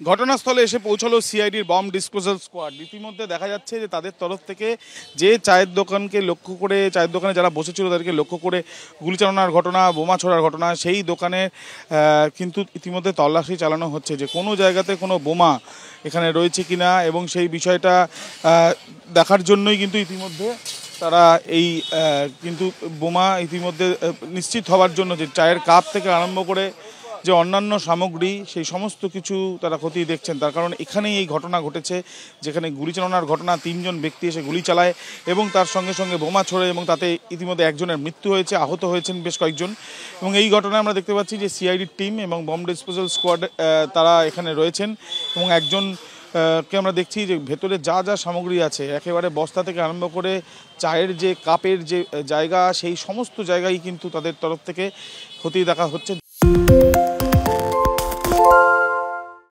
ঘটনাস্থলে এসে পৌঁছলো সিআইডির বম্ব ডিসপোজাল স্কোয়াড। ইতিমধ্যে দেখা যাচ্ছে যে তাদের তরফ থেকে যে চায়ের দোকানকে লক্ষ্য করে, চায়ের দোকানে যারা বসেছিল তাদেরকে লক্ষ্য করে গুলি চালানোর ঘটনা, বোমা ছোড়ার ঘটনা, সেই দোকানে কিন্তু ইতিমধ্যে তল্লাশি চালানো হচ্ছে যে কোনো জায়গাতে কোনো বোমা এখানে রয়েছে কিনা, এবং সেই বিষয়টা দেখার জন্যই কিন্তু ইতিমধ্যে তারা এই কিন্তু বোমা ইতিমধ্যে নিশ্চিত হওয়ার জন্য যে চায়ের কাপ থেকে আরম্ভ করে যে অন্যান্য সামগ্রী সেই সমস্ত কিছু তারা খতিয়ে দেখছেন। তার কারণ এখানেই এই ঘটনা ঘটেছে, যেখানে গুলি চালানোর ঘটনা, 3 জন ব্যক্তি এসে গুলি চালায় এবং তার সঙ্গে সঙ্গে বোমা ছোড়ে, এবং তাতে ইতিমধ্যে একজনের মৃত্যু হয়েছে, আহত হয়েছেন বেশ কয়েকজন। এবং এই ঘটনায় আমরা দেখতে পাচ্ছি যে সিআইডির টিম এবং বম্ব ডিসপোজাল স্কোয়াড তারা এখানে রয়েছেন, এবং একজন কে আমরা দেখছি যে ভেতরে যা যা সামগ্রী আছে একেবারে বস্তা থেকে আরম্ভ করে চায়ের যে কাপের যে জায়গা, সেই সমস্ত জায়গায় কিন্তু তাদের তরফ থেকে খতিয়ে দেখা হচ্ছে।